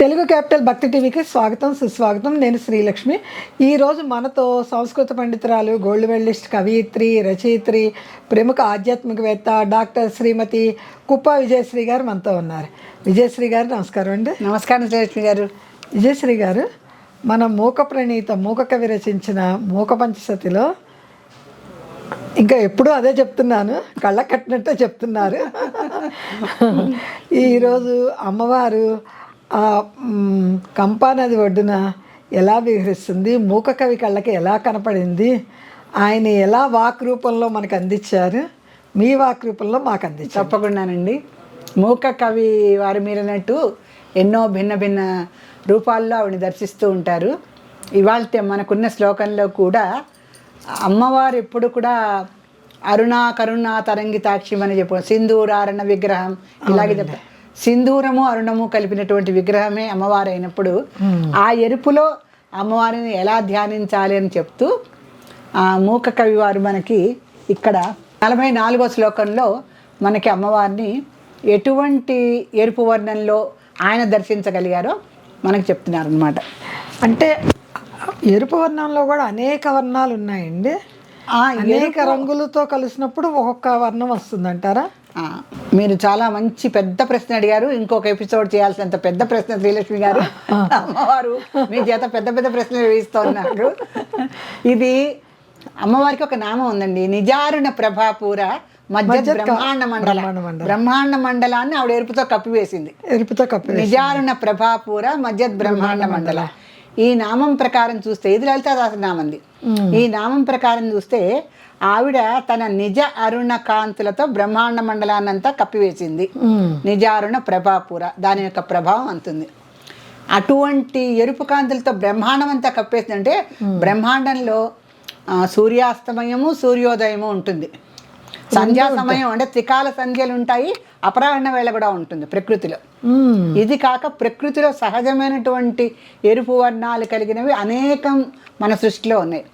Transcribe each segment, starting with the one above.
Telugu capital భక్తి టీవీకి స్వాగతం సుస్వాగతం. నేను శ్రీలక్ష్మి. ఈరోజు మనతో సంస్కృత పండితురాలు, గోల్డ్ మెడలిస్ట్, కవయిత్రి, రచయిత్రి, ప్రముఖ ఆధ్యాత్మికవేత్త డాక్టర్ శ్రీమతి కుప్ప విజయశ్రీ గారు మనతో ఉన్నారు. విజయశ్రీ గారు నమస్కారం అండి. నమస్కారం శ్రీలక్ష్మి గారు. విజయశ్రీ గారు, మన మూక ప్రణీత మూక కవి రచించిన మూక పంచశతిలో ఇంకా ఎప్పుడూ అదే చెప్తున్నాను, కళ్ళ కట్టినట్టే చెప్తున్నారు. ఈరోజు అమ్మవారు ఆ కంపా నది ఒడ్డున ఎలా విహరిస్తుంది, మూక కవి కళ్ళకి ఎలా కనపడింది, ఆయన ఎలా వాక్ రూపంలో మనకు అందించారు, మీ వాక్ రూపంలో మాకు అందించారు. తప్పకుండానండి. మూక కవి వారు మీరన్నట్టు ఎన్నో భిన్న భిన్న రూపాల్లో ఆవిడని దర్శిస్తూ ఉంటారు. ఇవాళ మనకున్న శ్లోకంలో కూడా అమ్మవారు ఎప్పుడు కూడా అరుణా కరుణా తరంగితాక్షి అని చెప్పు, సింధూరారణ విగ్రహం ఇలాగే చెప్తారు. సింధూరము అరుణము కలిపినటువంటి విగ్రహమే అమ్మవారు అయినప్పుడు ఆ ఎరుపులో అమ్మవారిని ఎలా ధ్యానించాలి అని చెప్తూ ఆ మూక కవి వారు మనకి ఇక్కడ 44వ శ్లోకంలో మనకి అమ్మవారిని ఎటువంటి ఎరుపు వర్ణంలో ఆయన దర్శించగలిగారో మనకు చెప్తున్నారు అనమాట. అంటే ఎరుపు వర్ణంలో కూడా అనేక వర్ణాలు ఉన్నాయండి. అనేక రంగులతో కలిసినప్పుడు ఒక్కొక్క వర్ణం వస్తుందంటారా? మీరు చాలా మంచి పెద్ద ప్రశ్న అడిగారు. ఇంకొక ఎపిసోడ్ చేయాల్సినంత పెద్ద ప్రశ్న శ్రీలక్ష్మి గారు. అమ్మవారు మీ చేత పెద్ద పెద్ద ప్రశ్నలు వేస్తూ ఉన్నారు. ఇది అమ్మవారికి ఒక నామం ఉందండి, నిజారుణ ప్రభాపూర మధ్య బ్రహ్మాండ మండల. బ్రహ్మాండ మండలాన్ని ఆవిడ ఎరుపుతో కప్పివేసింది. నిజారుణ ప్రభాపూర మధ్య బ్రహ్మాండ మండల. ఈ నామం ప్రకారం చూస్తే, ఇది లలితాదాస నామంది. ఈ నామం ప్రకారం చూస్తే ఆవిడ తన నిజ అరుణ కాంతులతో బ్రహ్మాండ మండలాన్నంతా కప్పివేసింది. నిజారుణ ప్రభాపుర, దాని యొక్క ప్రభావం అంతుంది. అటువంటి ఎరుపు కాంతులతో బ్రహ్మాండం అంతా కప్పేసిందంటే బ్రహ్మాండంలో సూర్యాస్తమయము సూర్యోదయము ఉంటుంది. సంధ్యా సమయం అంటే త్రికాల సంధ్యలు ఉంటాయి, అపరాహ్న వేళ కూడా ఉంటుంది ప్రకృతిలో. ఇది కాక ప్రకృతిలో సహజమైనటువంటి ఎరుపు వర్ణాలు కలిగినవి అనేకం మన సృష్టిలో ఉన్నాయి.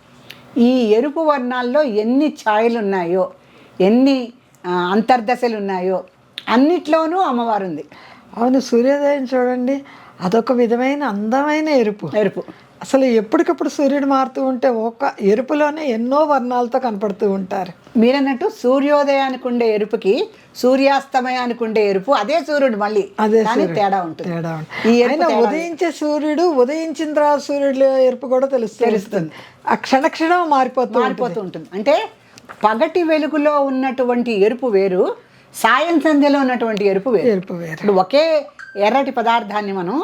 ఈ ఎరుపు వర్ణాల్లో ఎన్ని ఛాయలు ఉన్నాయో, ఎన్ని అంతర్దశలు ఉన్నాయో అన్నిట్లోనూ అమ్మవారు ఉంది. అవును, సూర్యోదయం చూడండి, అదొక విధమైన అందమైన ఎరుపు. అసలు ఎప్పటికప్పుడు సూర్యుడు మారుతూ ఉంటే ఒక ఎరుపులోనే ఎన్నో వర్ణాలతో కనపడుతూ ఉంటారు. మీరన్నట్టు సూర్యోదయానికి ఉండే ఎరుపుకి సూర్యాస్తమయానికి ఉండే ఎరుపు అదే సూర్యుడు, మళ్ళీ అదే తేడా ఉంటుంది. ఉదయించే సూర్యుడు, ఉదయించిన తర్వాత సూర్యుడు ఎరుపు కూడా తెలుస్తుంది. ఆ క్షణక్షణం మారిపోతూ ఉంటుంది. అంటే పగటి వెలుగులో ఉన్నటువంటి ఎరుపు వేరు, సాయం సంధ్యలో ఉన్నటువంటి ఎరుపు వేరు. ఇప్పుడు ఒకే ఎర్రటి పదార్థాన్ని మనం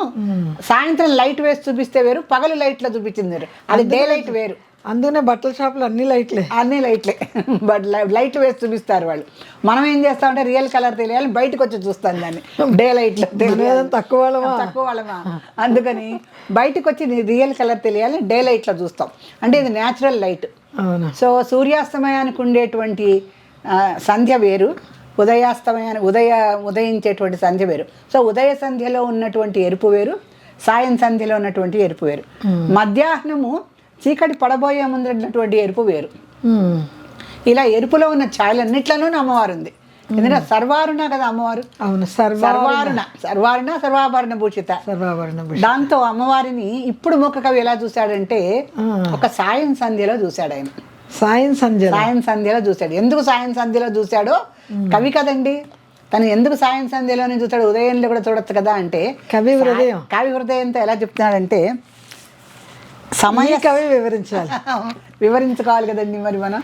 సాయంత్రం లైట్ వేసి చూపిస్తే వేరు, పగలు లైట్లో చూపించింది వేరు. అది డే లైట్ వేరు. అందుకనే బట్టల షాపులు అన్ని లైట్లే బట్ లైట్ వేసి చూపిస్తారు వాళ్ళు. మనం ఏం చేస్తామంటే రియల్ కలర్ తెలియాలి, బయటకు వచ్చి చూస్తాం దాన్ని డే లైట్లో. తక్కువ వాళ్ళమా అందుకని బయటకు వచ్చి రియల్ కలర్ తెలియాలి, డే లైట్లో చూస్తాం. అంటే ఇది న్యాచురల్ లైట్. సో సూర్యాస్తమయానికి ఉండేటువంటి సంధ్య వేరు, ఉదయించేటువంటి సంధ్య వేరు. సో ఉదయ సంధ్యలో ఉన్నటువంటి ఎరుపు వేరు, సాయం సంధ్యలో ఉన్నటువంటి ఎరుపు వేరు. మధ్యాహ్నము చీకటి పడబోయే ముందు ఉన్నటువంటి ఎరుపు వేరు. ఇలా ఎరుపులో ఉన్న ఛాయలన్నిట్లోనూ అమ్మవారు ఉంది. ఎందుకంటే సర్వారుణ కదా అమ్మవారు. అవును, సర్వాభరణ భూషిత. దాంతో అమ్మవారిని ఇప్పుడు మూక కవి ఎలా చూశాడంటే ఒక సాయం సంధ్యలో చూశాడు ఆయన. సాయం సంధ్యలో చూశాడు. ఎందుకు సాయం సంధ్యలో చూశాడో కవి కదండి, తను ఎందుకు సాయం సంధ్యలోనే చూస్తాడు, ఉదయంలో కూడా చూడొచ్చు కదా అంటే కవి హృదయంతో ఎలా చెప్తున్నాడంటే కవి వివరించుకోవాలి కదండి మరి మనం.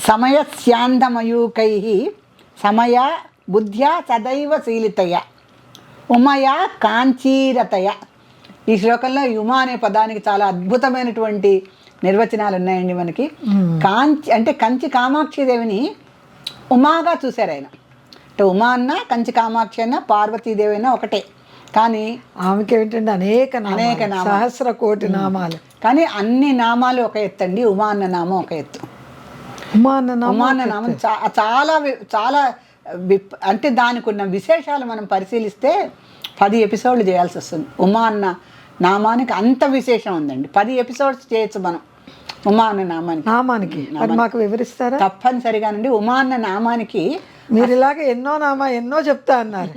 సమయ శాంతమయూకై సమయ బుద్ధ్యా సదైవ శీలితయ ఉమయ కాంచీరతయ. ఈ శ్లోకంలో ఉమా అనే పదానికి చాలా అద్భుతమైనటువంటి నిర్వచనాలు ఉన్నాయండి మనకి. కాంచి అంటే కంచి కామాక్షిదేవిని ఉమాగా చూశారు ఆయన. అంటే ఉమా అన్న, కంచి కామాక్షి అన్న, పార్వతీదేవి అయినా ఒకటే. కానీ ఆమెకి ఏంటంటే అనేక సహస్ర కోటి నామాలు. కానీ అన్ని నామాలు ఒక ఎత్తు అండి, ఉమా అన్న నామం ఒక ఎత్తు. ఉమా అన్న నామం చాలా చాలా అంటే దానికి ఉన్న విశేషాలు మనం పరిశీలిస్తే 10 ఎపిసోడ్లు చేయాల్సి వస్తుంది. ఉమా అన్న నామానికి అంత విశేషం ఉందండి. 10 ఎపిసోడ్స్ చేయొచ్చు మనం. ఉమా అన్న నామానికి. నామానికి మరి మాకు వివరిస్తారా? తప్పనిసరిగానండి. ఉమా అన్న నామానికి మీరు ఇలాగ ఎన్నో చెప్తా అన్నారు.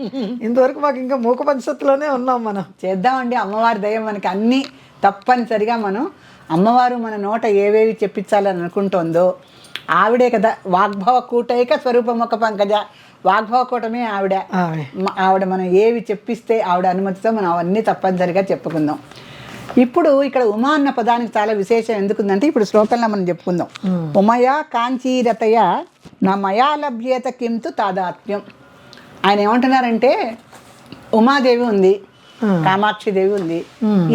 ఇంతవరకు మాకు ఇంకా మూక పంచత్తులోనే ఉన్నాం మనం. చేద్దామండి. అమ్మవారి దయ మనకి అన్నీ తప్పనిసరిగా మనం అమ్మవారు మన నోట ఏవేవి చెప్పించాలని అనుకుంటుందో ఆవిడే కదా. వాగ్భవ కూటైక స్వరూపమొక పంకజ. వాగ్భవ కూటమే ఆవిడ. ఆవిడ మనం ఏవి చెప్పిస్తే ఆవిడ అనుమతితో మనం అవన్నీ తప్పనిసరిగా చెప్పుకుందాం. ఇప్పుడు ఇక్కడ ఉమా అన్న పదానికి చాలా విశేషం ఎందుకుందంటే ఇప్పుడు శ్లోకంలో మనం చెప్పుకుందాం. ఉమయా కాంచీరతయ నా మయా లభ్యేత కింతు తాదాత్మ్యం. ఆయన ఏమంటున్నారంటే ఉమాదేవి ఉంది, కామాక్షి దేవి ఉంది,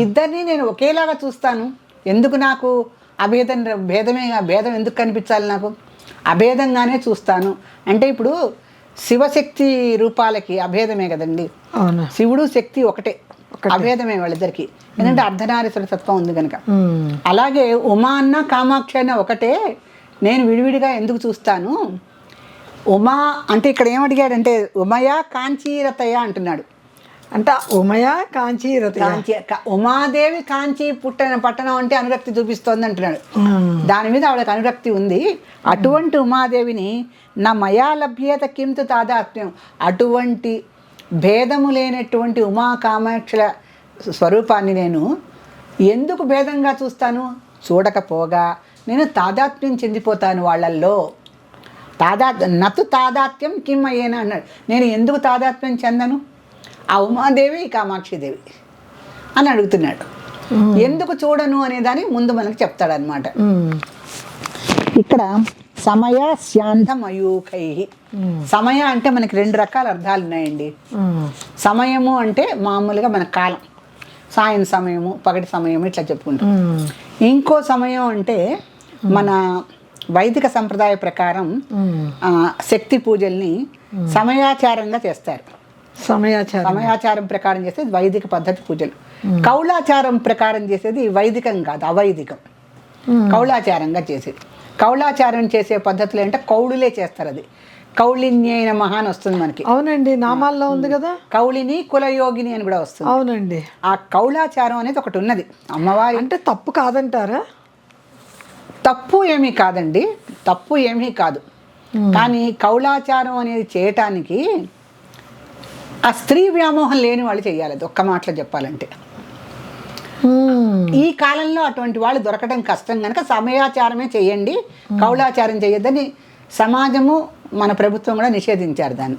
ఇద్దరిని నేను ఒకేలాగా చూస్తాను. ఎందుకు నాకు భేదం ఎందుకు కనిపించాలి? నాకు అభేదంగానే చూస్తాను అంటే ఇప్పుడు శివశక్తి రూపాలకి అభేదమే కదండి. శివుడు శక్తి ఒకటే, అభేదమే వాళ్ళిద్దరికి. ఎందుకంటే అర్ధనారీశ్వర తత్వం ఉంది కనుక. అలాగే ఉమా అన్న కామాక్షి అన్న ఒకటే, నేను విడివిడిగా ఎందుకు చూస్తాను? ఉమా అంటే ఇక్కడ ఏమడిగాడంటే ఉమయా కాంచీరతయ అంటున్నాడు. అంటే ఉమయా కాంచీరతయ, ఉమాదేవి కాంచీ పట్టణం అంటే అనురక్తి చూపిస్తోంది అంటున్నాడు. దాని మీద ఆవిడకి అనురక్తి ఉంది. అటువంటి ఉమాదేవిని నా మయా లభ్యత కింతు తాదాత్మ్యం, అటువంటి భేదము లేనటువంటి ఉమా కామాక్షుల స్వరూపాన్ని నేను ఎందుకు భేదంగా చూస్తాను? చూడకపోగా నేను తాదాత్మ్యం చెందిపోతాను వాళ్ళల్లో. నతు తాదాత్మ్యం కిమ్ అయ్యేనా అన్నాడు. నేను ఎందుకు తాదాత్మ్యం చెందను? ఆ ఉమాదేవి కామాక్షిదేవి అని అడుగుతున్నాడు. ఎందుకు చూడను అనేదాన్ని ముందు మనకు చెప్తాడనమాట. ఇక్కడ సమయ శాంతమయూఖై. సమయ అంటే మనకి రెండు రకాల అర్థాలు ఉన్నాయండి. సమయము అంటే మామూలుగా మన కాలం, సాయం సమయము, పగటి సమయము ఇట్లా చెప్పుకుంటాం. ఇంకో సమయం అంటే మన వైదిక సంప్రదాయ ప్రకారం శక్తి పూజల్ని సమయాచారంగా చేస్తారు. సమయాచారం ప్రకారం చేసేది వైదిక పద్ధతి పూజలు. కౌలాచారం ప్రకారం చేసేది వైదికం కాదు, అవైదికం. కౌలాచారంగా చేసేది. కౌలాచారం చేసే పద్ధతులు అంటే కౌళులే చేస్తారు. అది కౌళిన్యైన మహాన్ వస్తుంది మనకి. అవునండి, నామాల్లో ఉంది కదా. కౌళిని కులయోగిని అని కూడా వస్తుంది. అవునండి. ఆ కౌలాచారం అనేది ఒకటి ఉన్నది. అమ్మవారి అంటే తప్పు కాదంటారా? తప్పు ఏమీ కాదండి, తప్పు ఏమీ కాదు. కానీ కౌలాచారం అనేది చేయటానికి ఆ స్త్రీ వ్యామోహం లేని వాళ్ళు చేయాలి. అది ఒక్క మాటలో చెప్పాలంటే ఈ కాలంలో అటువంటి వాళ్ళు దొరకడం కష్టం కనుక సమయాచారమే చేయండి, కౌలాచారం చేయొద్దని సమాజము మన ప్రభుత్వం కూడా నిషేధించారు దాన్ని.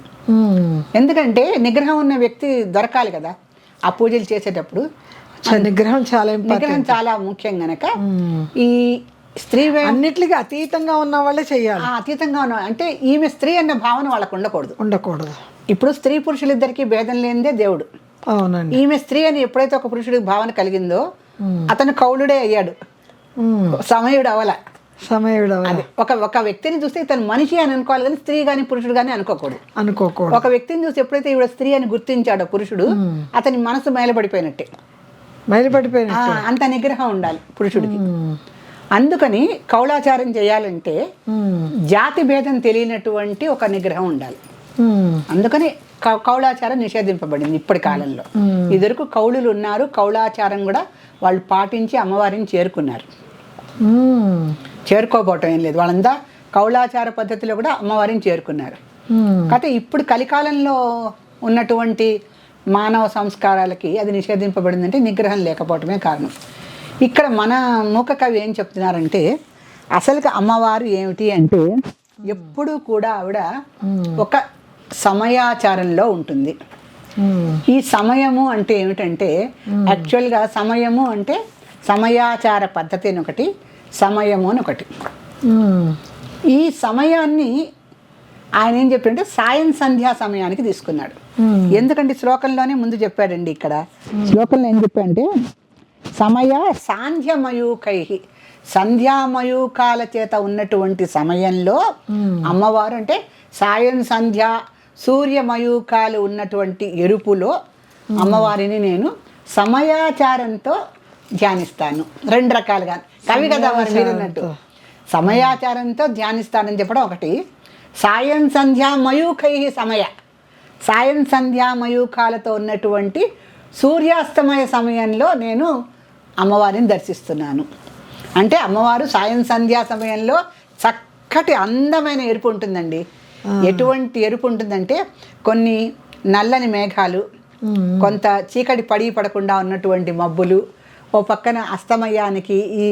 ఎందుకంటే నిగ్రహం ఉన్న వ్యక్తి దొరకాలి కదా ఆ పూజలు చేసేటప్పుడు. నిగ్రహం చాలా ముఖ్యం గనక ఈ స్త్రీ అన్నిటికీ అతీతంగా ఉన్న వాళ్ళే చేయాలి. అతీతంగా ఉన్న అంటే ఈమె స్త్రీ అన్న భావన వాళ్ళకు ఉండకూడదు. ఇప్పుడు స్త్రీ పురుషులిద్దరికీ భేదం లేనిదే దేవుడు. అవునండి. ఈమె స్త్రీ అని ఎప్పుడైతే ఒక పురుషుడికి భావన కలిగిందో అతను కౌలుడే అయ్యాడు, సమయుడు అవల. ఒక వ్యక్తిని చూస్తే ఇతను మనిషి అని అనుకోవాలి కానీ స్త్రీ కానీ పురుషుడు కానీ అనుకోకూడదు. ఒక వ్యక్తిని చూసి ఎప్పుడైతే ఈవిడ స్త్రీ అని గుర్తించాడో పురుషుడు, అతని మనసు మైలపడిపోయినట్టే. అంత నిగ్రహం ఉండాలి పురుషుడికి. అందుకని కౌలాచారం చేయాలంటే జాతి భేదం తెలియనటువంటి ఒక నిగ్రహం ఉండాలి. అందుకని కౌలాచారం నిషేధింపబడింది ఇప్పటి కాలంలో. ఇదివరకు కౌలులు ఉన్నారు, కౌలాచారం కూడా వాళ్ళు పాటించి అమ్మవారిని చేరుకోపోవటం ఏం లేదు. వాళ్ళంతా కౌలాచార పద్ధతిలో కూడా అమ్మవారిని చేరుకున్నారు. కాకపోతే ఇప్పుడు కలికాలంలో ఉన్నటువంటి మానవ సంస్కారాలకి అది నిషేధింపబడిందంటే నిగ్రహం లేకపోవటమే కారణం. ఇక్కడ మన మూక కవి ఏం చెప్తున్నారంటే అసలుగా అమ్మవారు ఏమిటి అంటే ఎప్పుడూ కూడా ఆవిడ ఒక సమయాచారంలో ఉంటుంది. ఈ సమయము అంటే ఏమిటంటే యాక్చువల్గా సమయము అంటే సమయాచార పద్ధతి అని ఒకటి, సమయము అని ఒకటి. ఈ సమయాన్ని ఆయన ఏం చెప్పాడంటే సాయం సంధ్యా సమయానికి తీసుకున్నాడు. ఎందుకంటే శ్లోకంలోనే ముందు చెప్పాడండి. ఇక్కడ శ్లోకంలో ఏం చెప్పాడంటే సమయ సాంధ్యమయూకై, సంధ్యామయూకాల చేత ఉన్నటువంటి సమయంలో అమ్మవారు అంటే సాయం సంధ్య సూర్యమయూకాలు ఉన్నటువంటి ఎరుపులో అమ్మవారిని నేను సమయాచారంతో ధ్యానిస్తాను. రెండు రకాలుగా కవి కదా మరి మీరు అన్నట్టు సమయాచారంతో ధ్యానిస్తానని చెప్పడం ఒకటి. సాయం సంధ్యా మయూఖై సాయం సంధ్యా మయూఖాలతో ఉన్నటువంటి సూర్యాస్తమయ సమయంలో నేను అమ్మవారిని దర్శిస్తున్నాను. అంటే అమ్మవారు సాయం సంధ్యా సమయంలో చక్కటి అందమైన ఎరుపు ఉంటుందండి. ఎటువంటి ఎరుపు ఉంటుందంటే కొన్ని నల్లని మేఘాలు, కొంత చీకటి పడకుండా ఉన్నటువంటి మబ్బులు, ఓ పక్కన అస్తమయానికి ఈ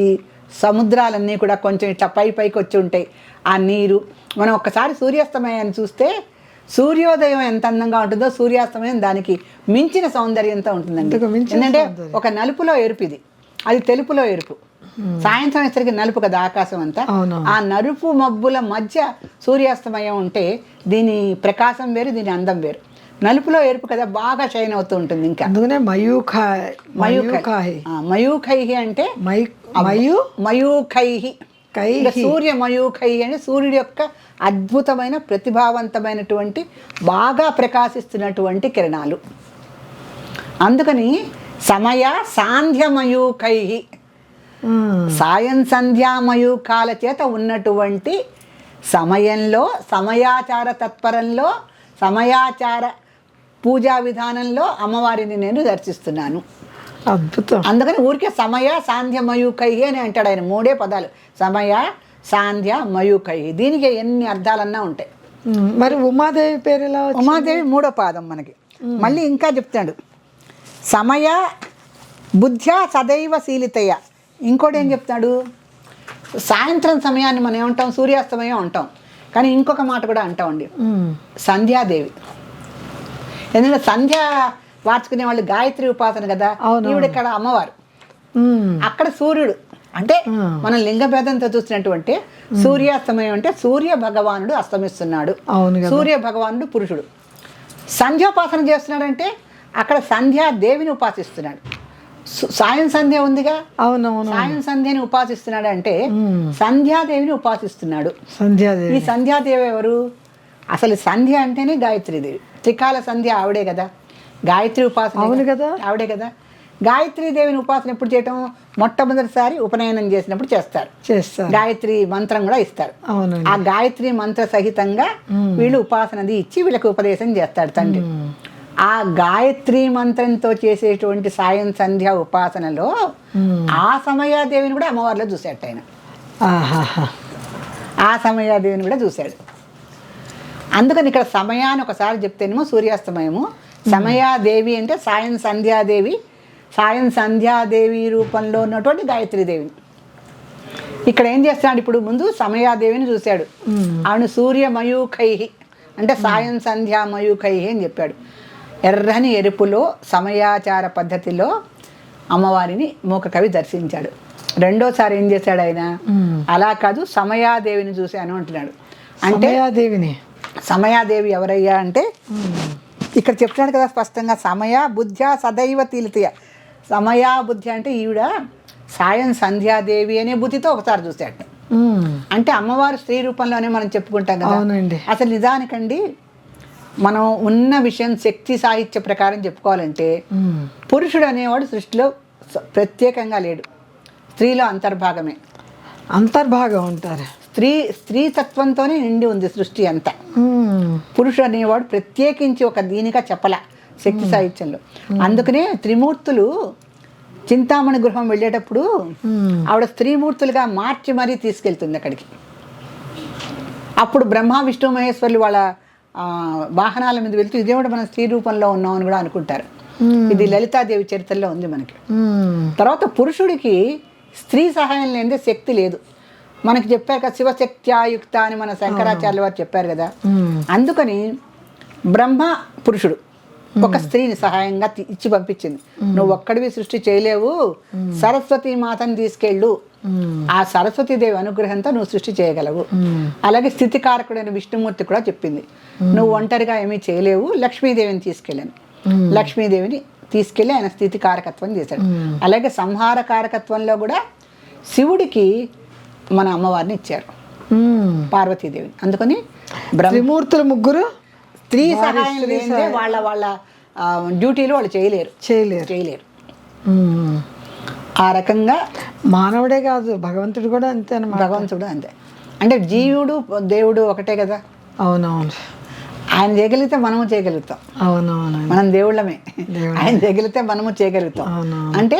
సముద్రాలన్నీ కూడా కొంచెం ఇట్లా పైకి వచ్చి ఉంటాయి. ఆ నీరు మనం ఒక్కసారి సూర్యాస్తమయాన్ని చూస్తే సూర్యోదయం ఎంత అందంగా ఉంటుందో సూర్యాస్తమయం దానికి మించిన సౌందర్యంతో ఉంటుందండి. ఎందుకంటే ఒక నలుపులో ఎరుపు, ఇది అది తెలుపులో ఎరుపు. సాయంత్రం వచ్చేసరికి నలుపు కదా ఆకాశం అంతా. ఆ నలుపు మబ్బుల మధ్య సూర్యాస్తమయం ఉంటే దీని ప్రకాశం వేరు, దీని అందం వేరు. నలుపులో ఎరుపు కదా బాగా షైన్ అవుతూ ఉంటుంది. ఇంకా అందుకనే మయూఖైహి అంటే మయూఖైహి, సూర్య మయూఖైహి అంటే సూర్యుడి యొక్క అద్భుతమైన ప్రతిభావంతమైనటువంటి బాగా ప్రకాశిస్తున్నటువంటి కిరణాలు. అందుకని సమయ సాంధ్యమయూఖైహి, సాయం సంధ్యామయూఖాల చేత ఉన్నటువంటి సమయంలో, సమయాచార తత్పరంలో, సమయాచార పూజా విధానంలో అమ్మవారిని నేను దర్శిస్తున్నాను. అద్భుతం. అందుకని ఊరికే సమయ సాంధ్య మయూఖైహి అని అంటాడు ఆయన. 3 పదాలు, సమయ సాంధ్య మయూఖైహి. దీనికి ఎన్ని అర్థాలన్నా ఉంటాయి. మరి ఉమాదేవి పేరు ఎలా? ఉమాదేవి 3వ పాదం మనకి. మళ్ళీ ఇంకా చెప్తాడు, సమయ బుద్ధ్యా సదైవ శీలితయ. ఇంకోటి ఏం చెప్తాడు, సాయంత్రం సమయాన్ని మనం ఏమంటాం, సూర్యాస్తమయం అంటాం. కానీ ఇంకొక మాట కూడా అంటామండి, సంధ్యాదేవి. ఎందుకంటే సంధ్య వార్చుకునే వాళ్ళు గాయత్రి ఉపాసన కదా, ఈవిడ ఇక్కడ అమ్మవారు, అక్కడ సూర్యుడు. అంటే మనం లింగ భేదంతో చూసినటువంటి సూర్యాస్తమయం అంటే సూర్య భగవానుడు అస్తమిస్తున్నాడు, సూర్య భగవానుడు పురుషుడు. సంధ్యోపాసన చేస్తున్నాడంటే అక్కడ సంధ్యాదేవిని ఉపాసిస్తున్నాడు. సాయం సంధ్య ఉందిగా, అవునవును, సాయం సంధ్యని ఉపాసిస్తున్నాడు అంటే సంధ్యాదేవిని ఉపాసిస్తున్నాడు. ఈ సంధ్యాదేవి ఎవరు? అసలు సంధ్య అంటేనే గాయత్రీదేవి. త్రికాల సంధ్య ఆవిడే కదా, గాయత్రి ఉపాసన అవును కదా, ఆవిడే కదా. గాయత్రీదేవిని ఉపాసన ఎప్పుడు చేయటం? మొట్టమొదటిసారి ఉపనయనం చేసినప్పుడు చేస్తారు. గాయత్రి మంత్రం కూడా ఇస్తారు. ఆ గాయత్రి మంత్ర సహితంగా వీళ్ళు ఉపాసనది ఇచ్చి వీళ్ళకి ఉపదేశం చేస్తాడు తండ్రి. ఆ గాయత్రి మంత్రంతో చేసేటువంటి సాయం సంధ్య ఉపాసనలో ఆ సమయాదేవిని కూడా అమ్మవారిలో చూశాడు ఆయన. ఆ సమయాదేవిని కూడా చూశాడు. అందుకని ఇక్కడ సమయాన్ని ఒకసారి చెప్తేనేమో సూర్యాస్తమయము, సమయాదేవి అంటే సాయం సంధ్యాదేవి, సాయం సంధ్యాదేవి రూపంలో ఉన్నటువంటి గాయత్రీదేవిని. ఇక్కడ ఏం చేస్తాడు, ఇప్పుడు ముందు సమయాదేవిని చూశాడు, ఆవిడ సూర్య మయూఖైహి అంటే సాయం సంధ్యా మయూఖైహి అని చెప్పాడు. ఎర్రని ఎరుపులో సమయాచార పద్ధతిలో అమ్మవారిని మూక కవి దర్శించాడు. రెండోసారి ఏం చేశాడు ఆయన, అలా కాదు సమయాదేవిని చూశాను అంటున్నాడు. అంటే సమయాదేవి ఎవరయ్యా అంటే ఇక్కడ చెప్తున్నాడు కదా స్పష్టంగా, సమయ బుద్ధ్యా సదైవ తీలితయ. సమయా బుద్ధి అంటే ఈవిడ సాయం సంధ్యాదేవి అనే బుద్ధితో ఒకసారి చూశాడు. అంటే అమ్మవారు స్త్రీ రూపంలోనే మనం చెప్పుకుంటాం కదా. అసలు నిజానికండి మనం ఉన్న విషయం శక్తి సాహిత్య ప్రకారం చెప్పుకోవాలంటే పురుషుడు అనేవాడు సృష్టిలో ప్రత్యేకంగా లేడు, స్త్రీలో అంతర్భాగమే. అంతర్భాగం ఉంటారు. స్త్రీతత్వంతోనే నిండి ఉంది సృష్టి అంతా. పురుషుడు అనేవాడు ప్రత్యేకించి ఒక దీనిగా చెప్పల శక్తి సాహిత్యంలో. అందుకనే త్రిమూర్తులు చింతామణి గృహం వెళ్ళేటప్పుడు ఆవిడ స్త్రీమూర్తులుగా మార్చి మరీ తీసుకెళ్తుంది అక్కడికి. అప్పుడు బ్రహ్మ విష్ణు మహేశ్వరులు వాళ్ళ వాహనాల మీద వెళ్తూ ఇదేమిటి మనం స్త్రీ రూపంలో ఉన్నాం అని కూడా అనుకుంటారు. ఇది లలితాదేవి చరిత్రలో ఉంది మనకి. తర్వాత పురుషుడికి స్త్రీ సహాయం లేనిదే శక్తి లేదు. మనకి చెప్పారు కదా శివశక్త్యాయుక్త అని మన శంకరాచార్యుల వారు చెప్పారు కదా. అందుకని బ్రహ్మ పురుషుడు ఒక స్త్రీని సహాయంగా ఇచ్చి పంపించింది. నువ్వు ఒక్కడివి సృష్టి చేయలేవు, సరస్వతి మాతను తీసుకెళ్ళు, ఆ సరస్వతీదేవి అనుగ్రహంతో నువ్వు సృష్టి చేయగలవు. అలాగే స్థితికారకుడైన విష్ణుమూర్తి కూడా చెప్పింది, నువ్వు ఒంటరిగా ఏమీ చేయలేవు, లక్ష్మీదేవిని తీసుకెళ్ళాను. లక్ష్మీదేవిని తీసుకెళ్ళి ఆయన స్థితి కారకత్వం చేశాడు. అలాగే సంహార కారకత్వంలో కూడా శివుడికి మన అమ్మవారిని ఇచ్చారు, పార్వతీదేవిని. అందుకని బ్రహ్మమూర్తులు ముగ్గురు స్త్రీ సహాయం లేనిదే వాళ్ళ వాళ్ళ డ్యూటీలు వాళ్ళు చేయలేరు. ఆ రకంగా మానవుడే కాదు భగవంతుడు కూడా అంతే. భగవంతుడు అంతే. అంటే జీవుడు దేవుడు ఒకటే కదా. అవునవును. ఆయన చేయగలిగితే మనము చేయగలుగుతాం. అవునవును. మనం దేవుళ్ళమే. ఆయన చేయగలిగితే మనము చేయగలుగుతాం. అంటే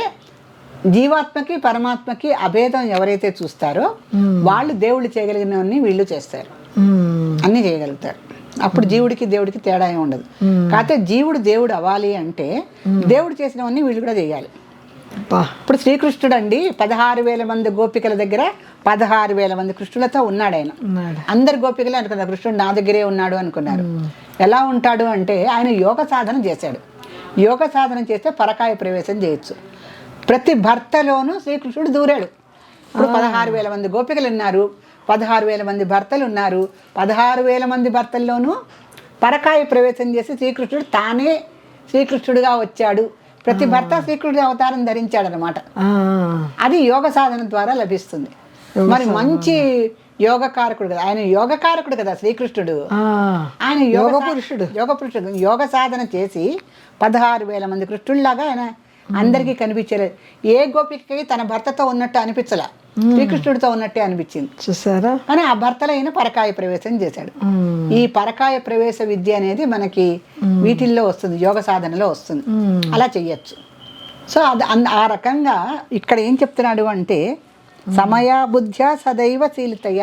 జీవాత్మకి పరమాత్మకి అభేదం ఎవరైతే చూస్తారో వాళ్ళు దేవుళ్ళు చేయగలిగినవన్నీ వీళ్ళు చేస్తారు, అన్నీ చేయగలుగుతారు. అప్పుడు జీవుడికి దేవుడికి తేడా ఏమి ఉండదు. కాకపోతే జీవుడు దేవుడు అవ్వాలి అంటే దేవుడు చేసినవన్నీ వీళ్ళు కూడా చేయాలి. ఇప్పుడు శ్రీకృష్ణుడు అండి 16,000 మంది గోపికల దగ్గర 16,000 మంది కృష్ణులతో ఉన్నాడు ఆయన. అందరు గోపికలు అనుకున్నారు కృష్ణుడు నా దగ్గరే ఉన్నాడు అనుకున్నారు. ఎలా ఉంటాడు అంటే ఆయన యోగ సాధన చేశాడు. యోగ సాధన చేస్తే పరకాయ ప్రవేశం చేయొచ్చు. ప్రతి భర్తలోనూ శ్రీకృష్ణుడు దూరాడు. ఇప్పుడు 16,000 మంది గోపికలు ఉన్నారు, 16,000 మంది భర్తలు ఉన్నారు. 16,000 మంది భర్తల్లోనూ పరకాయ ప్రవేశం చేసి శ్రీకృష్ణుడు తానే శ్రీకృష్ణుడిగా వచ్చాడు. ప్రతి భర్త శ్రీకృష్ణుడి అవతారం ధరించాడనమాట. అది యోగ సాధన ద్వారా లభిస్తుంది. మరి మంచి యోగకారకుడు కదా ఆయన, యోగకారకుడు కదా శ్రీకృష్ణుడు. ఆయన యోగ పురుషుడు. యోగ సాధన చేసి 16,000 మంది కృష్ణుడిలాగా ఆయన అందరికీ కనిపించలేదు. ఏ గోపికకి తన భర్తతో ఉన్నట్టు అనిపించలే, శ్రీకృష్ణుడితో ఉన్నట్టే అనిపించింది. చూసారా? కానీ ఆ భర్తలో ఆయన పరకాయ ప్రవేశం చేశాడు. ఈ పరకాయ ప్రవేశ విద్య అనేది మనకి వీటిల్లో వస్తుంది, యోగ సాధనలో వస్తుంది. అలా చెయ్యొచ్చు. సో అది ఆ రకంగా ఇక్కడ ఏం చెప్తున్నాడు అంటే సమయా బుద్ధ్యా సదైవ శీలితయ్య.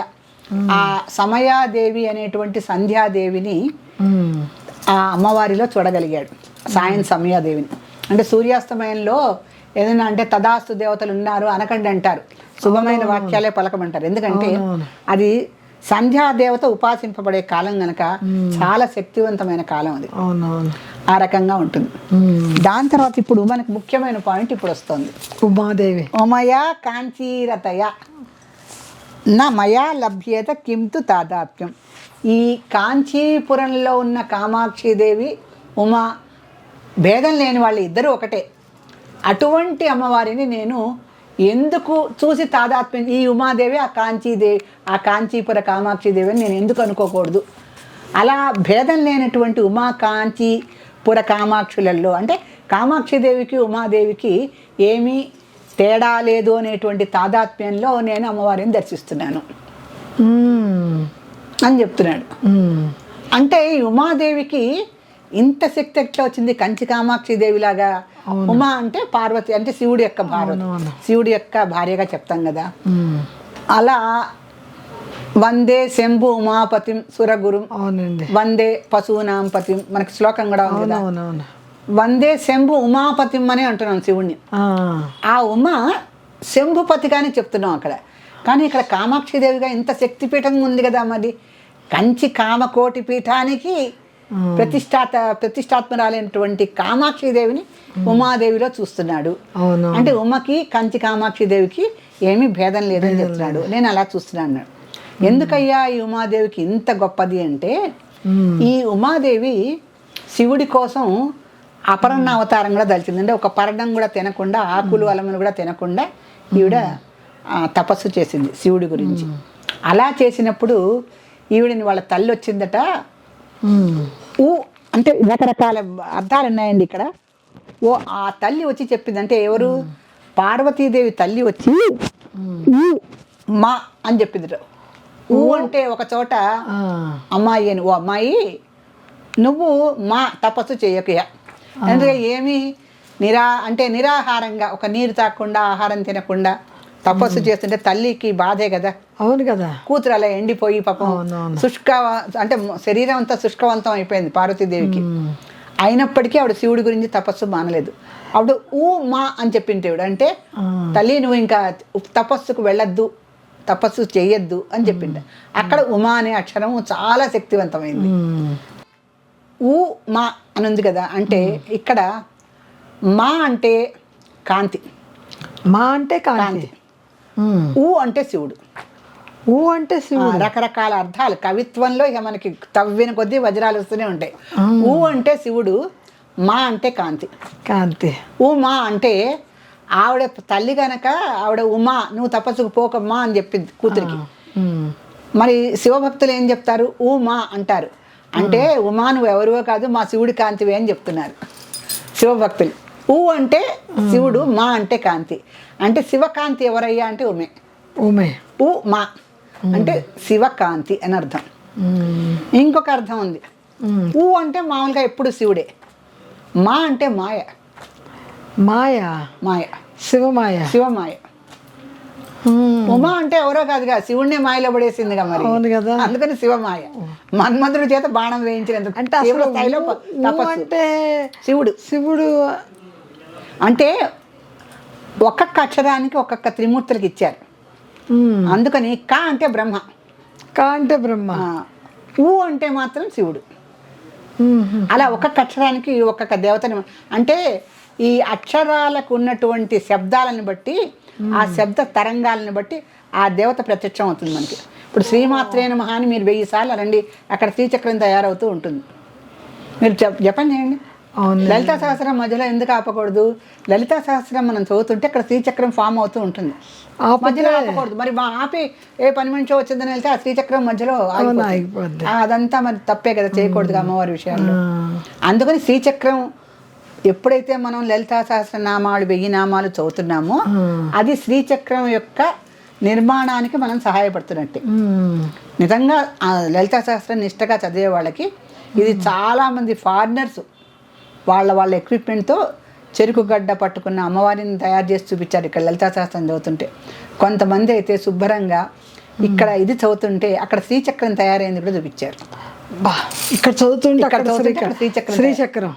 ఆ సమయాదేవి అనేటువంటి సంధ్యాదేవిని ఆ అమ్మవారిలో చూడగలిగాడు. సాయం సమయాదేవిని అంటే సూర్యాస్తమయంలో ఏదైనా అంటే తదాస్తు దేవతలు ఉన్నారు అనకండి అంటారు, శుభమైన వాక్యాలే పలకమంటారు. ఎందుకంటే అది సంధ్యాదేవత ఉపాసింపబడే కాలం గనక చాలా శక్తివంతమైన కాలం అది. ఆ రకంగా ఉంటుంది. దాని తర్వాత ఇప్పుడు మనకి ముఖ్యమైన పాయింట్ ఇప్పుడు వస్తుంది. ఉమాదేవి ఉమయా కాంచీరతయ నా మయా లభ్యేత కింతు తాదాత్మ్యం. ఈ కాంచీపురంలో ఉన్న కామాక్షిదేవి ఉమా భేదం లేని వాళ్ళు ఇద్దరు ఒకటే. అటువంటి అమ్మవారిని నేను ఎందుకు చూసి తాదాత్మ్యం, ఈ ఉమాదేవి ఆ కాంచీదేవి ఆ కాంచీపుర కామాక్షిదేవి అని నేను ఎందుకు అనుకోకూడదు? అలా భేదం లేనటువంటి ఉమా కాంచీపుర కామాక్షులలో అంటే కామాక్షిదేవికి ఉమాదేవికి ఏమీ తేడా లేదు అనేటువంటి తాదాత్మ్యంలో నేను అమ్మవారిని దర్శిస్తున్నాను అని చెప్తున్నాడు. అంటే ఈ ఉమాదేవికి ఇంత శక్తి ఎట్లా వచ్చింది? కంచి కామాక్షి దేవిలాగా. ఉమా అంటే పార్వతి అంటే శివుడి యొక్క భార్య, శివుడి యొక్క భార్యగా చెప్తాం కదా. అలా వందే శంభు ఉమాపతిం సురగురుం వందే పశూనాం పతిం మనకి శ్లోకం కూడా ఉంది కదా. వందే శంభు ఉమాపతిం అని అంటున్నాం శివుణ్ణి. ఆ ఉమా శంభుపతిగానే చెప్తున్నాం అక్కడ. కానీ ఇక్కడ కామాక్షిదేవిగా ఇంత శక్తిపీఠం ఉంది కదా. మరి కంచి కామకోటి పీఠానికి ప్రతిష్టాత్మరాలైనటువంటి కామాక్షిదేవిని ఉమాదేవిలో చూస్తున్నాడు. అంటే ఉమకి కంచి కామాక్షిదేవికి ఏమీ భేదం లేదని చెప్తున్నాడు. నేను అలా చూస్తున్నాను అన్నాడు. ఎందుకయ్యా ఈ ఉమాదేవికి ఇంత గొప్పది అంటే ఈ ఉమాదేవి శివుడి కోసం అపర్ణ అవతారం కూడా దలిచింది. అంటే ఒక పర్ణం కూడా తినకుండా, ఆకులు అలములు కూడా తినకుండా ఈవిడ తపస్సు చేసింది శివుడి గురించి. అలా చేసినప్పుడు ఈవిడని వాళ్ళ తల్లి వచ్చిందట. ఊ అంటే రకరకాల అర్థాలు ఉన్నాయండి ఇక్కడ. ఓ ఆ తల్లి వచ్చి చెప్పింది. అంటే ఎవరు? పార్వతీదేవి తల్లి వచ్చి ఊ మా అని చెప్పింది. ఊ అంటే ఒక చోట అమ్మాయి అని, ఓ అమ్మాయి నువ్వు మా తపస్సు చేయకయా. ఎందుకంటే ఏమి అంటే నిరాహారంగా ఒక నీరు తాగకుండా ఆహారం తినకుండా తపస్సు చేస్తుంటే తల్లికి బాధే కదా. అవును కదా. కూతురు అలా ఎండిపోయి పాపం అంటే శరీరం అంతా శుష్కవంతం అయిపోయింది పార్వతీదేవికి. అయినప్పటికీ ఆవిడ శివుడి గురించి తపస్సు మానలేదు. ఆవిడ ఊ మా అని చెప్పింటేవిడు అంటే తల్లి నువ్వు ఇంకా తపస్సుకు వెళ్ళొద్దు, తపస్సు చెయ్యొద్దు అని చెప్పిండ. అక్కడ ఉమా అనే అక్షరం చాలా శక్తివంతమైంది. ఊ మా అని ఉంది కదా. అంటే ఇక్కడ మా అంటే కాంతి, మా అంటే కాంతి, ఊ అంటే శివుడు. ఊ అంటే శివుడు. రకరకాల అర్థాలు కవిత్వంలో ఇక మనకి తవ్విన కొద్దీ వజ్రాలు వస్తూనే ఉంటాయి. ఊ అంటే శివుడు, మా అంటే కాంతి. కాంతి ఊ మా అంటే ఆవిడ తల్లి గనక ఆవిడ ఉమా నువ్వు తపస్సుకు పోకమ్మా అని చెప్పింది కూతురికి. మరి శివభక్తులు ఏం చెప్తారు? ఊ మా అంటారు. అంటే ఉమా నువ్వు ఎవరివో కాదు, మా శివుడి కాంతివే అని చెప్తున్నారు శివభక్తులు. ఊ అంటే శివుడు, మా అంటే కాంతి. అంటే శివకాంతి ఎవరయ్యా అంటే ఉమే. ఉమే ఊ మా అంటే శివకాంతి అని అర్థం. ఇంకొక అర్థం ఉంది. ఊ అంటే మామూలుగా ఎప్పుడు శివుడే, మా అంటే మాయ. మాయ మాయ శివమాయ. శివమాయ. ఉమా అంటే ఎవరో కాదుగా, శివుణ్ణే మాయలో పడేసిందిగా మరి. అవును కదా. అందుకని శివమాయ. మన్మధుడి చేత బాణం వేయించినందుకు. అంటే అసలు స్థాయిలో తపస్సు. అంటే శివుడు. శివుడు అంటే ఒక్కొక్క అక్షరానికి ఒక్కొక్క త్రిమూర్తులకి ఇచ్చారు. అందుకని క అంటే బ్రహ్మ, కా అంటే బ్రహ్మ, ఊ అంటే మాత్రం శివుడు. అలా ఒక్కొక్క అక్షరానికి ఒక్కొక్క దేవతని. అంటే ఈ అక్షరాలకు ఉన్నటువంటి శబ్దాలను బట్టి, ఆ శబ్ద తరంగాలను బట్టి ఆ దేవత ప్రత్యక్షం అవుతుంది మనకి. ఇప్పుడు శ్రీమాత్రే నమః అని మీరు 1000 సార్లు అనండి, అక్కడ శ్రీచక్రం తయారవుతూ ఉంటుంది. మీరు జపం చేయండి. లలితా సహస్రం మధ్యలో ఎందుకు ఆపకూడదు? లలితా సహస్రం మనం చదువుతుంటే అక్కడ శ్రీచక్రం ఫామ్ అవుతూ ఉంటుంది, మధ్యలో ఆపకూడదు. మరి ఆపి ఏ పని మనిషి వచ్చిందని వెళ్తే ఆ శ్రీచక్రం మధ్యలో ఆగిపోతుంది. అదంతా మరి తప్పే కదా, చేయకూడదు అమ్మవారి విషయాల్లో. అందుకని శ్రీచక్రం ఎప్పుడైతే మనం లలితా సహస్రనామాలు 1000 నామాలు చదువుతున్నామో అది శ్రీచక్రం యొక్క నిర్మాణానికి మనం సహాయపడుతున్నట్టే. నిజంగా లలితా సహస్రం నిష్టగా చదివే వాళ్ళకి ఇది చాలామంది ఫారినర్స్ వాళ్ళ ఎక్విప్మెంట్తో చెరుకు గడ్డ పట్టుకున్న అమ్మవారిని తయారు చేసి చూపించారు ఇక్కడ లలితా సహస్రం చదువుతుంటే. కొంతమంది అయితే శుభ్రంగా ఇక్కడ ఇది చదువుతుంటే అక్కడ శ్రీచక్రం తయారైంది కూడా చూపించారు. ఇక్కడ చదువుతుంటే శ్రీచక్రం.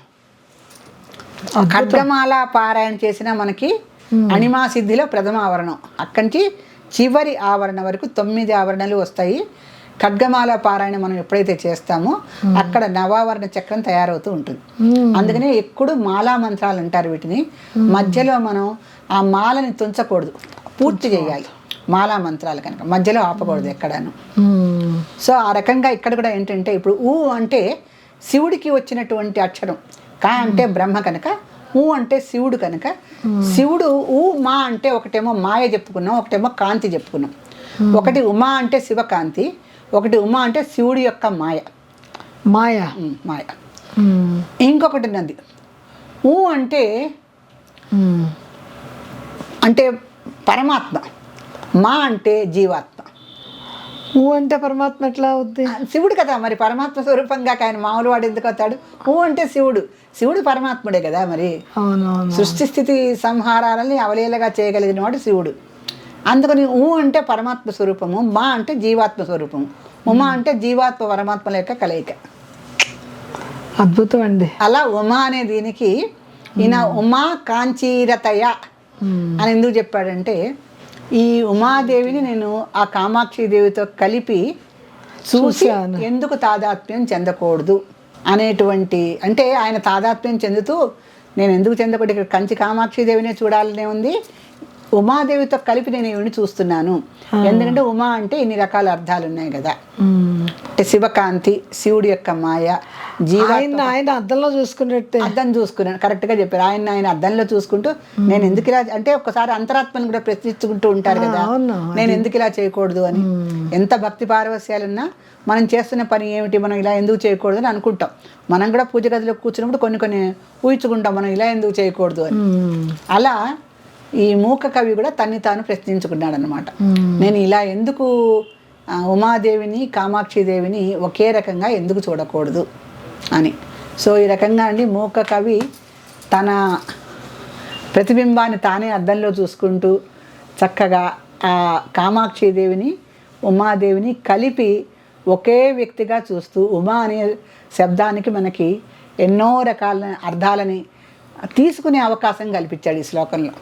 ఖడ్గమాల పారాయణ చేసిన మనకి అణిమా సిద్ధిలో ప్రథమ ఆవరణం, అక్కడి నుంచి చివరి ఆవరణ వరకు 9 ఆవరణలు వస్తాయి. ఖడ్గమాల పారాయణ మనం ఎప్పుడైతే చేస్తామో అక్కడ నవావరణ చక్రం తయారవుతూ ఉంటుంది. అందుకనే ఎప్పుడు మాలా మంత్రాలు అంటారు వీటిని. మధ్యలో మనం ఆ మాలని తుంచకూడదు, పూర్తి చేయాలి మాలా మంత్రాలు కనుక, మధ్యలో ఆపకూడదు ఎక్కడాను. సో ఆ రకంగా ఇక్కడ కూడా ఏంటంటే ఇప్పుడు ఊ అంటే శివుడికి వచ్చినటువంటి అక్షరం, కా అంటే బ్రహ్మ కనుక, ఊ అంటే శివుడు కనుక, శివుడు ఊ మా అంటే ఒకటేమో మాయ చెప్పుకున్నాం, ఒకటేమో కాంతి చెప్పుకున్నాం. ఒకటి ఉమా అంటే శివకాంతి, ఒకటి ఉమా అంటే శివుడి యొక్క మాయ. మాయ. ఇంకొకటి ఉన్నది ఊ అంటే అంటే పరమాత్మ, మా అంటే జీవాత్మ. ఊ అంటే పరమాత్మ ఎట్లా అవుద్ది? శివుడు కదా మరి, పరమాత్మ స్వరూపంగా ఆయన మామూలు వాడు ఎందుకు అవుతాడు? ఊ అంటే శివుడు పరమాత్ముడే కదా మరి. సృష్టి స్థితి సంహారాలని అవలీలగా చేయగలిగిన వాడు శివుడు. అందుకని ఊ అంటే పరమాత్మ స్వరూపము, మా అంటే జీవాత్మ స్వరూపము, ఉమా అంటే జీవాత్మ పరమాత్మల యొక్క కలయిక. అద్భుతం అండి. అలా ఉమా అనే దీనికి ఈయన ఉమా కాంచీరతయ అని ఎందుకు చెప్పాడంటే, ఈ ఉమాదేవిని నేను ఆ కామాక్షి దేవితో కలిపి చూసి ఎందుకు తాదాత్మ్యం చెందకూడదు అనేటువంటి, అంటే ఆయన తాదాత్మ్యం చెందుతూ నేను ఎందుకు చెందకూడదు, ఇక్కడ కంచి కామాక్షి దేవినే చూడాలనే ఉంది, ఉమాదేవితో కలిపి నేను ఈవిని చూస్తున్నాను. ఎందుకంటే ఉమా అంటే ఇన్ని రకాల అర్థాలు ఉన్నాయి కదా. అంటే శివకాంతి, శివుడి యొక్క మాయ, ఆయన అద్దంలో చూసుకున్నట్టే. అద్దం చూసుకున్నాను, కరెక్ట్గా చెప్పారు. ఆయన అద్దంలో చూసుకుంటూ నేను ఎందుకు ఇలా, అంటే ఒకసారి అంతరాత్మని కూడా ప్రశ్నించుకుంటూ ఉంటారు కదా, నేను ఎందుకు ఇలా చేయకూడదు అని. ఎంత భక్తి పారవస్యాలున్నా మనం చేస్తున్న పని ఏమిటి, మనం ఇలా ఎందుకు చేయకూడదు అని అనుకుంటాం. మనం కూడా పూజ గదిలో కూర్చున్నప్పుడు కొన్ని ఊహించుకుంటాం మనం ఇలా ఎందుకు చేయకూడదు అని. అలా ఈ మూక కవి కూడా తన్ని తాను ప్రశ్నించుకున్నాడు అనమాట. నేను ఇలా ఎందుకు ఉమాదేవిని కామాక్షిదేవిని ఒకే రకంగా ఎందుకు చూడకూడదు అని. సో ఈ రకంగా అండి మూక కవి తన ప్రతిబింబాన్ని తానే అద్దంలో చూసుకుంటూ చక్కగా ఆ కామాక్షిదేవిని ఉమాదేవిని కలిపి ఒకే వ్యక్తిగా చూస్తూ ఉమా అనే శబ్దానికి మనకి ఎన్నో రకాల అర్థాలని తీసుకునే అవకాశం కల్పించాడు ఈ శ్లోకంలో.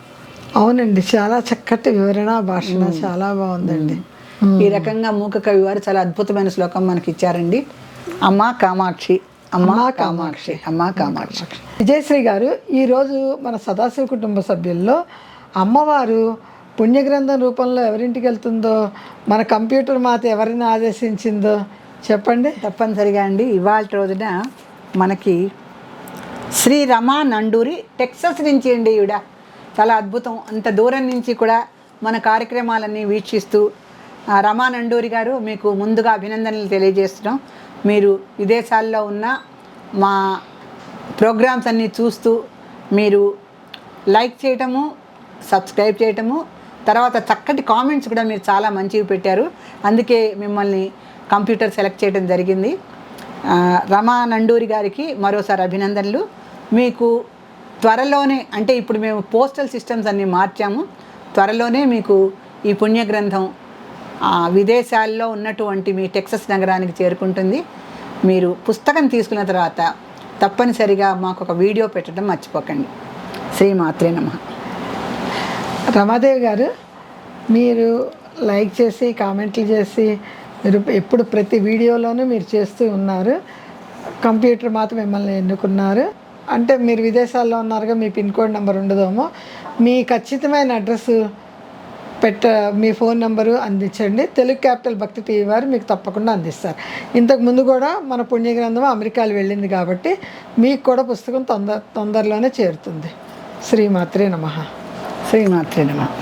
అవునండి, చాలా చక్కటి వివరణ, భాషణ చాలా బాగుందండి. ఈ రకంగా మూక కవి వారు చాలా అద్భుతమైన శ్లోకం మనకి ఇచ్చారండి. అమ్మా కామాక్షి, అమ్మా కామాక్షి, అమ్మా కామాక్షి. విజయశ్రీ గారు, ఈరోజు మన సదాశివ కుటుంబ సభ్యుల్లో అమ్మవారు పుణ్యగ్రంథం రూపంలో ఎవరింటికి వెళ్తుందో, మన కంప్యూటర్ మాత ఎవరిని ఆదేశించిందో చెప్పండి. తప్పనిసరిగా అండి, ఇవాళ రోజున మనకి శ్రీ రమా నండూరి టెక్సస్ నుంచి అండి. ఈవిడ చాలా అద్భుతం, అంత దూరం నుంచి కూడా మన కార్యక్రమాలన్నీ వీక్షిస్తూ రమా నండూరి గారు మీకు ముందుగా అభినందనలు తెలియజేస్తున్నాం. మీరు విదేశాల్లో ఉన్న మా ప్రోగ్రామ్స్ అన్నీ చూస్తూ మీరు లైక్ చేయటము, సబ్స్క్రైబ్ చేయటము, తర్వాత చక్కటి కామెంట్స్ కూడా మీరు చాలా మంచివి పెట్టారు. అందుకే మిమ్మల్ని కంప్యూటర్ సెలెక్ట్ చేయడం జరిగింది. రమా నండూరి గారికి మరోసారి అభినందనలు. మీకు త్వరలోనే, అంటే ఇప్పుడు మేము పోస్టల్ సిస్టమ్స్ అన్నీ మార్చాము, త్వరలోనే మీకు ఈ పుణ్యగ్రంథం విదేశాల్లో ఉన్నటువంటి మీ టెక్సస్ నగరానికి చేరుకుంటుంది. మీరు పుస్తకం తీసుకున్న తర్వాత తప్పనిసరిగా మాకు ఒక వీడియో పెట్టడం మర్చిపోకండి. శ్రీమాత్రే నమః. రమాదేవి గారు, మీరు లైక్ చేసి కామెంట్లు చేసి మీరు ఎప్పుడు ప్రతి వీడియోలోనూ మీరు చేస్తూ ఉన్నారు. కంప్యూటర్ మాత్రం మిమ్మల్ని ఎన్నుకున్నారు. అంటే మీరు విదేశాల్లో ఉన్నారుగా, మీ పిన్ కోడ్ నెంబర్ ఉండదేమో. మీ ఖచ్చితమైన అడ్రస్ మీ ఫోన్ నెంబరు అందించండి. తెలుగు క్యాపిటల్ భక్తి టీవీ వారు మీకు తప్పకుండా అందిస్తారు. ఇంతకు ముందు కూడా మన పుణ్యగ్రంథం అమెరికాలో వెళ్ళింది కాబట్టి మీకు కూడా పుస్తకం తొందరలోనే చేరుతుంది. శ్రీమాత్రే నమః. శ్రీమాత్రే నమః.